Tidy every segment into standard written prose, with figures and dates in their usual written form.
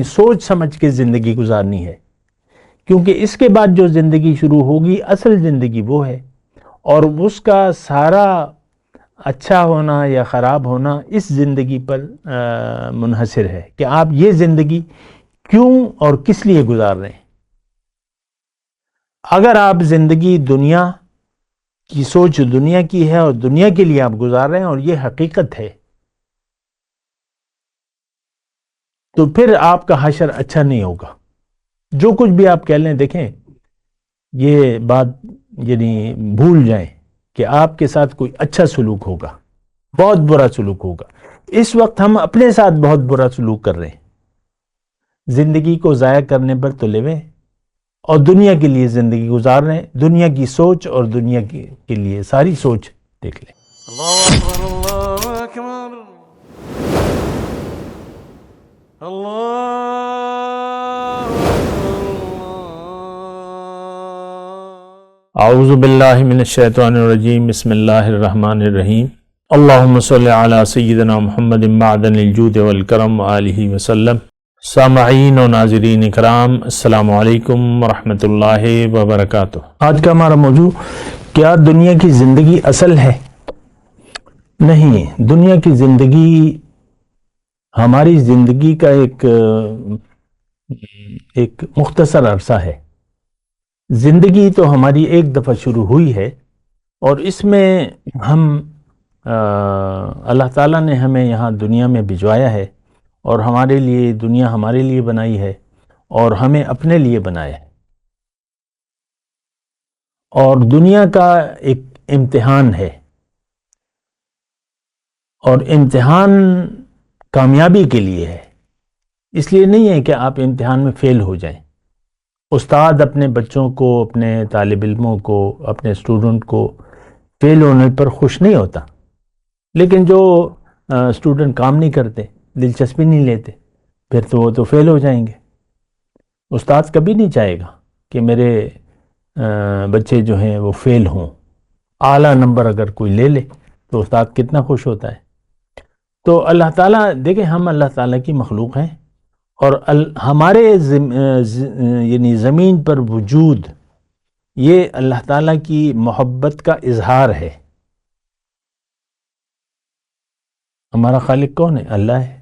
سوچ سمجھ کے زندگی گزارنی ہے، کیونکہ اس کے بعد جو زندگی شروع ہوگی اصل زندگی وہ ہے، اور اس کا سارا اچھا ہونا یا خراب ہونا اس زندگی پر منحصر ہے کہ آپ یہ زندگی کیوں اور کس لیے گزار رہے ہیں۔ اگر آپ زندگی دنیا کی سوچ دنیا کی ہے اور دنیا کے لیے آپ گزار رہے ہیں اور یہ حقیقت ہے، تو پھر آپ کا حشر اچھا نہیں ہوگا۔ جو کچھ بھی آپ کہہ لیں، دیکھیں یہ بات یعنی بھول جائیں کہ آپ کے ساتھ کوئی اچھا سلوک ہوگا، بہت برا سلوک ہوگا۔ اس وقت ہم اپنے ساتھ بہت برا سلوک کر رہے ہیں، زندگی کو ضائع کرنے پر تلے ہوئے اور دنیا کے لیے زندگی گزار رہے ہیں۔ دنیا کی سوچ اور دنیا کے لیے ساری سوچ دیکھ لیں۔ اللہ اکبر، اللہ اکبر، اللہ اعوذ باللہ من الشیطان الرجیم، بسم اللہ الرحمن الرحیم۔ اللہم صلی علی سیدنا محمد معدن الجود والکرم وآلہ وسلم۔ سامعین و ناظرین اکرام، السلام علیکم ورحمۃ اللہ وبرکاتہ۔ آج کا ہمارا موضوع، کیا دنیا کی زندگی اصل ہے؟ نہیں، دنیا کی زندگی ہماری زندگی کا ایک مختصر عرصہ ہے۔ زندگی تو ہماری ایک دفعہ شروع ہوئی ہے، اور اس میں ہم اللہ تعالیٰ نے ہمیں یہاں دنیا میں بھجوایا ہے، اور ہمارے لیے دنیا ہمارے لیے بنائی ہے اور ہمیں اپنے لیے بنایا ہے۔ اور دنیا کا ایک امتحان ہے، اور امتحان کامیابی کے لیے ہے، اس لیے نہیں ہے کہ آپ امتحان میں فیل ہو جائیں۔ استاد اپنے بچوں کو، اپنے طالب علموں کو، اپنے اسٹوڈنٹ کو فیل ہونے پر خوش نہیں ہوتا، لیکن جو اسٹوڈنٹ کام نہیں کرتے، دلچسپی نہیں لیتے، پھر تو وہ تو فیل ہو جائیں گے۔ استاد کبھی نہیں چاہے گا کہ میرے بچے جو ہیں وہ فیل ہوں۔ اعلیٰ نمبر اگر کوئی لے لے تو استاد کتنا خوش ہوتا ہے۔ تو اللہ تعالیٰ، دیکھیں ہم اللہ تعالیٰ کی مخلوق ہیں، اور ہمارے یعنی زمین پر وجود یہ اللہ تعالیٰ کی محبت کا اظہار ہے۔ ہمارا خالق کون ہے؟ اللہ ہے۔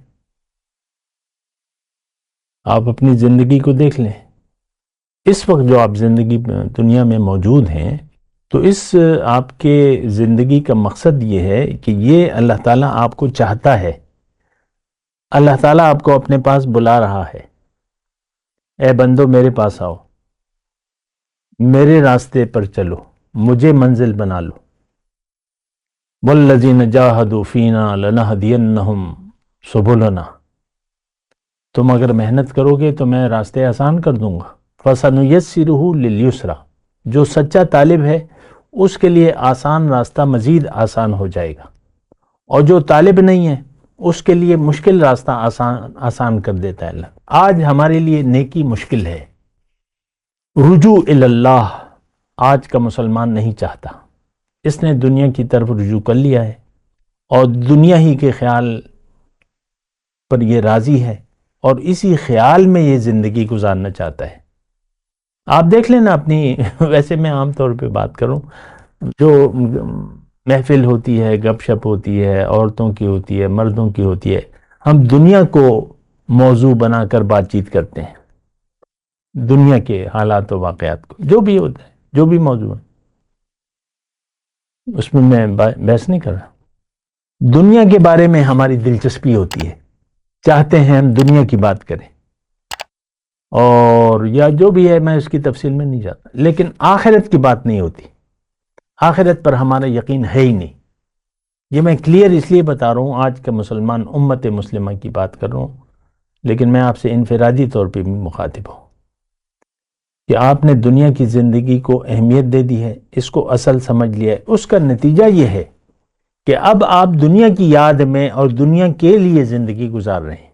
آپ اپنی زندگی کو دیکھ لیں، اس وقت جو آپ زندگی دنیا میں موجود ہیں، تو اس آپ کے زندگی کا مقصد یہ ہے کہ یہ اللہ تعالیٰ آپ کو چاہتا ہے۔ اللہ تعالیٰ آپ کو اپنے پاس بلا رہا ہے، اے بندو میرے پاس آؤ، میرے راستے پر چلو، مجھے منزل بنا لو۔ والذین جاہدوا فینا لنہدینہم سبلنا، تم اگر محنت کرو گے تو میں راستے آسان کر دوں گا۔ فسنیسرہ للیسرا، جو سچا طالب ہے اس کے لیے آسان راستہ مزید آسان ہو جائے گا، اور جو طالب نہیں ہے اس کے لیے مشکل راستہ آسان کر دیتا ہے اللہ۔ آج ہمارے لیے نیکی مشکل ہے۔ رجوع اللہ آج کا مسلمان نہیں چاہتا، اس نے دنیا کی طرف رجوع کر لیا ہے، اور دنیا ہی کے خیال پر یہ راضی ہے، اور اسی خیال میں یہ زندگی گزارنا چاہتا ہے۔ آپ دیکھ لینا اپنی، ویسے میں عام طور پہ بات کروں، جو محفل ہوتی ہے، گپ شپ ہوتی ہے، عورتوں کی ہوتی ہے، مردوں کی ہوتی ہے، ہم دنیا کو موضوع بنا کر بات چیت کرتے ہیں، دنیا کے حالات و واقعات کو، جو بھی ہوتا ہے، جو بھی موضوع ہے، اس میں بحث نہیں کر رہا۔ دنیا کے بارے میں ہماری دلچسپی ہوتی ہے، چاہتے ہیں ہم دنیا کی بات کریں، اور یا جو بھی ہے، میں اس کی تفصیل میں نہیں جاتا، لیکن آخرت کی بات نہیں ہوتی۔ آخرت پر ہمارا یقین ہے ہی نہیں۔ یہ میں کلیئر اس لیے بتا رہا ہوں، آج کا مسلمان امت مسلمہ کی بات کر رہا ہوں، لیکن میں آپ سے انفرادی طور پہ بھی مخاطب ہوں کہ آپ نے دنیا کی زندگی کو اہمیت دے دی ہے، اس کو اصل سمجھ لیا ہے۔ اس کا نتیجہ یہ ہے کہ اب آپ دنیا کی یاد میں اور دنیا کے لیے زندگی گزار رہے ہیں۔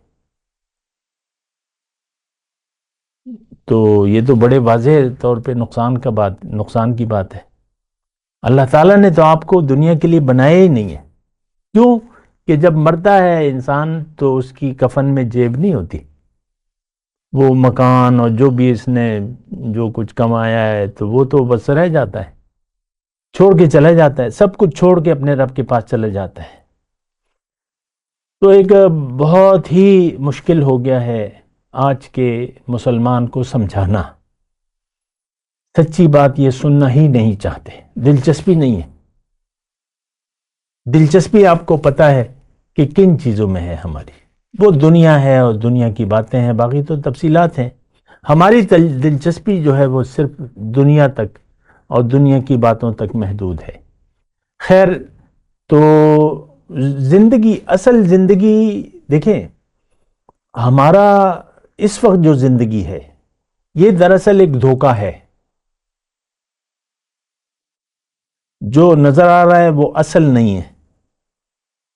تو یہ تو بڑے واضح طور پہ نقصان کی بات ہے۔ اللہ تعالیٰ نے تو آپ کو دنیا کے لیے بنایا ہی نہیں ہے۔ کیوں کہ جب مرتا ہے انسان تو اس کی کفن میں جیب نہیں ہوتی، وہ مکان اور جو بھی اس نے جو کچھ کمایا ہے تو وہ تو بس رہ جاتا ہے، چھوڑ کے چلا جاتا ہے، سب کچھ چھوڑ کے اپنے رب کے پاس چلا جاتا ہے۔ تو ایک بہت ہی مشکل ہو گیا ہے آج کے مسلمان کو سمجھانا، سچی بات یہ سننا ہی نہیں چاہتے، دلچسپی نہیں ہے۔ دلچسپی آپ کو پتہ ہے کہ کن چیزوں میں ہے ہماری، وہ دنیا ہے اور دنیا کی باتیں ہیں، باقی تو تفصیلات ہیں۔ ہماری دلچسپی جو ہے وہ صرف دنیا تک اور دنیا کی باتوں تک محدود ہے۔ خیر، تو زندگی، اصل زندگی دیکھیں، ہمارا اس وقت جو زندگی ہے یہ دراصل ایک دھوکہ ہے۔ جو نظر آ رہا ہے وہ اصل نہیں ہے،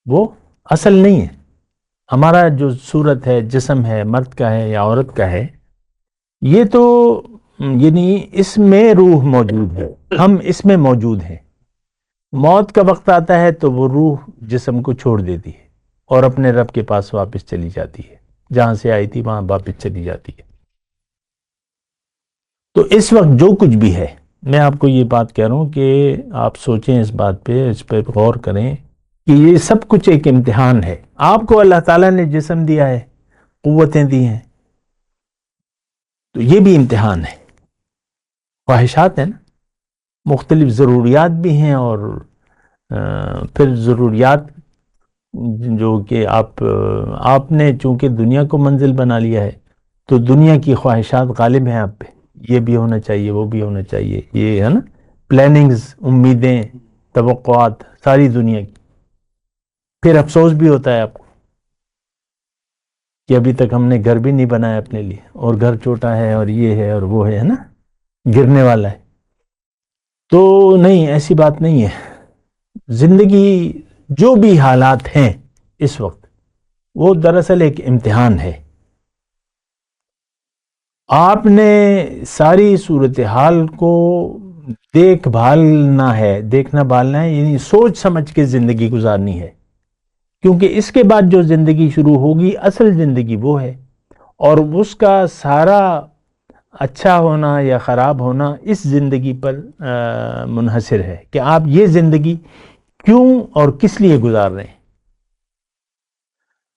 وہ اصل نہیں ہے۔ ہمارا جو صورت ہے، جسم ہے، مرد کا ہے یا عورت کا ہے، یہ تو یعنی اس میں روح موجود ہے، ہم اس میں موجود ہیں۔ موت کا وقت آتا ہے تو وہ روح جسم کو چھوڑ دیتی ہے اور اپنے رب کے پاس واپس چلی جاتی ہے، جہاں سے آئی تھی وہاں واپس چلی جاتی ہے۔ تو اس وقت جو کچھ بھی ہے، میں آپ کو یہ بات کہہ رہا ہوں کہ آپ سوچیں اس بات پہ، اس پہ غور کریں کہ یہ سب کچھ ایک امتحان ہے۔ آپ کو اللہ تعالیٰ نے جسم دیا ہے، قوتیں دی ہیں، تو یہ بھی امتحان ہے۔ خواہشات ہیں نا، مختلف ضروریات بھی ہیں، اور پھر ضروریات جو کہ آپ نے چونکہ دنیا کو منزل بنا لیا ہے تو دنیا کی خواہشات غالب ہیں آپ پہ، یہ بھی ہونا چاہیے، وہ بھی ہونا چاہیے، یہ ہے نا، پلاننگز، امیدیں، توقعات ساری دنیا کی۔ پھر افسوس بھی ہوتا ہے آپ کو کہ ابھی تک ہم نے گھر بھی نہیں بنایا اپنے لیے، اور گھر چھوٹا ہے اور یہ ہے اور وہ ہے نا، گرنے والا ہے۔ تو نہیں، ایسی بات نہیں ہے۔ زندگی جو بھی حالات ہیں اس وقت، وہ دراصل ایک امتحان ہے۔ آپ نے ساری صورتحال کو دیکھنا بھالنا ہے، یعنی سوچ سمجھ کے زندگی گزارنی ہے، کیونکہ اس کے بعد جو زندگی شروع ہوگی، اصل زندگی وہ ہے، اور اس کا سارا اچھا ہونا یا خراب ہونا اس زندگی پر منحصر ہے کہ آپ یہ زندگی کیوں اور کس لیے گزار رہے ہیں۔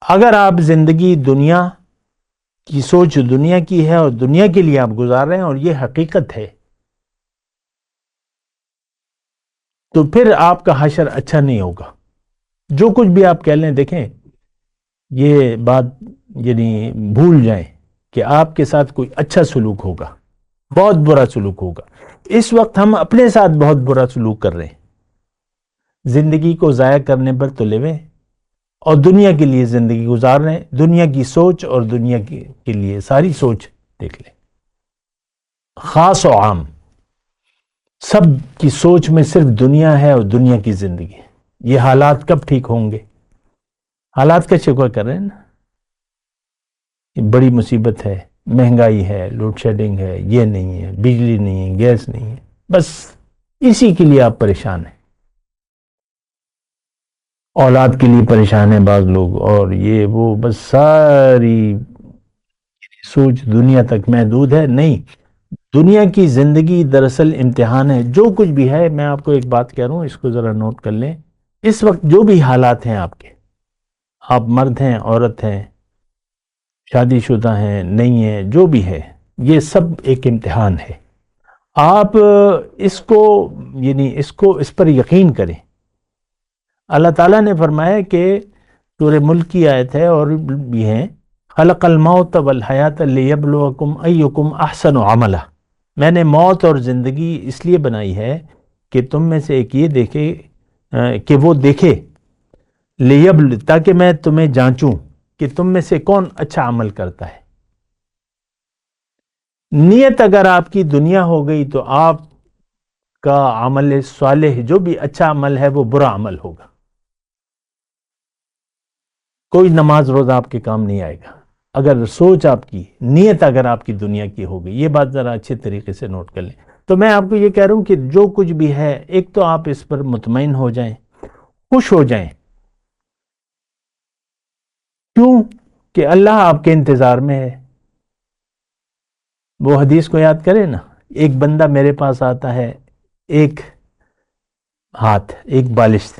اگر آپ زندگی دنیا کی سوچ دنیا کی ہے اور دنیا کے لیے آپ گزار رہے ہیں اور یہ حقیقت ہے، تو پھر آپ کا حشر اچھا نہیں ہوگا۔ جو کچھ بھی آپ کہہ لیں، دیکھیں یہ بات یعنی بھول جائیں کہ آپ کے ساتھ کوئی اچھا سلوک ہوگا، بہت برا سلوک ہوگا۔ اس وقت ہم اپنے ساتھ بہت برا سلوک کر رہے ہیں، زندگی کو ضائع کرنے پر تلے ہوئے، اور دنیا کے لیے زندگی گزار رہے ہیں۔ دنیا کی سوچ اور دنیا کے لیے ساری سوچ دیکھ لیں، خاص و عام، سب کی سوچ میں صرف دنیا ہے اور دنیا کی زندگی ہے۔ یہ حالات کب ٹھیک ہوں گے؟ حالات کا شکوہ کر رہے ہیں نا، یہ بڑی مصیبت ہے، مہنگائی ہے، لوڈ شیڈنگ ہے، یہ نہیں ہے، بجلی نہیں ہے، گیس نہیں ہے، بس اسی کے لیے آپ پریشان ہیں۔ اولاد کے لیے پریشان ہیں بعض لوگ، اور یہ وہ، بس ساری سوچ دنیا تک محدود ہے۔ نہیں، دنیا کی زندگی دراصل امتحان ہے۔ جو کچھ بھی ہے، میں آپ کو ایک بات کہہ رہا ہوں، اس کو ذرا نوٹ کر لیں۔ اس وقت جو بھی حالات ہیں آپ کے، آپ مرد ہیں، عورت ہیں، شادی شدہ ہیں، نہیں ہیں، جو بھی ہے، یہ سب ایک امتحان ہے۔ آپ اس کو یعنی اس پر یقین کریں۔ اللہ تعالیٰ نے فرمایا کہ سورہ ملک کی آیت ہے اور بھی ہیں، خلق الموت والحیات لیبلوکم ایکم احسن عملا۔ میں نے موت اور زندگی اس لیے بنائی ہے کہ تم میں سے ایک یہ دیکھے کہ وہ دیکھے، تاکہ میں تمہیں جانچوں کہ تم میں سے کون اچھا عمل کرتا ہے۔ نیت اگر آپ کی دنیا ہو گئی تو آپ کا عمل صالح، جو بھی اچھا عمل ہے، وہ برا عمل ہوگا۔ کوئی نماز روزہ آپ کے کام نہیں آئے گا اگر سوچ آپ کی، نیت اگر آپ کی دنیا کی ہو گئی۔ یہ بات ذرا اچھے طریقے سے نوٹ کر لیں۔ تو میں آپ کو یہ کہہ رہا ہوں کہ جو کچھ بھی ہے، ایک تو آپ اس پر مطمئن ہو جائیں، خوش ہو جائیں۔ کیوں؟ کہ اللہ آپ کے انتظار میں ہے، وہ حدیث کو یاد کرے نا، ایک بندہ میرے پاس آتا ہے، ایک ہاتھ، ایک بالش،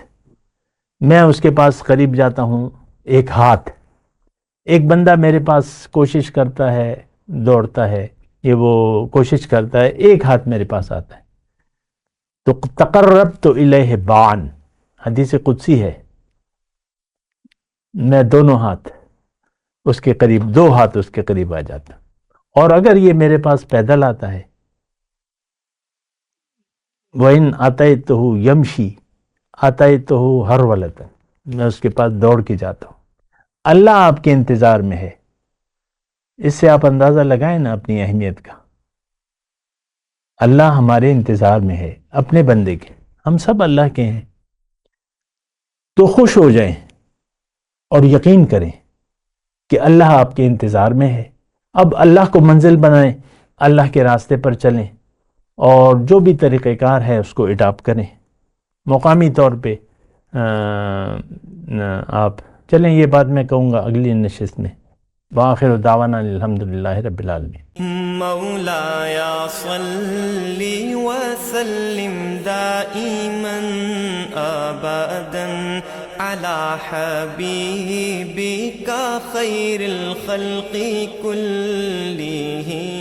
میں اس کے پاس قریب جاتا ہوں، ایک ہاتھ. ایک بندہ میرے پاس کوشش کرتا ہے، دوڑتا ہے، یہ وہ کوشش کرتا ہے، ایک ہاتھ میرے پاس آتا ہے. تو تقربت الیہ باعن، حدیث قدسی ہے، میں دونوں ہاتھ اس کے قریب، دو ہاتھ اس کے قریب آ جاتا. اور اگر یہ میرے پاس پیدل آتا ہے، وَإِنْ أَتَيْتُهُ يَمْشِي أَتَيْتُهُ هَرْوَلَةً، میں اس کے پاس دوڑ کے جاتا ہوں. اللہ آپ کے انتظار میں ہے. اس سے آپ اندازہ لگائیں نا اپنی اہمیت کا. اللہ ہمارے انتظار میں ہے، اپنے بندے کے، ہم سب اللہ کے ہیں. تو خوش ہو جائیں اور یقین کریں کہ اللہ آپ کے انتظار میں ہے. اب اللہ کو منزل بنائیں، اللہ کے راستے پر چلیں، اور جو بھی طریقہ کار ہے اس کو اڈاپٹ کریں. مقامی طور پہ آپ چلیں، یہ بات میں کہوں گا اگلی نشست میں. وآخر دعوانا الحمدللہ رب العالمین. مولایا صلی وسلم دائما ابدا علی حبیبک خیر الخلق کلہم.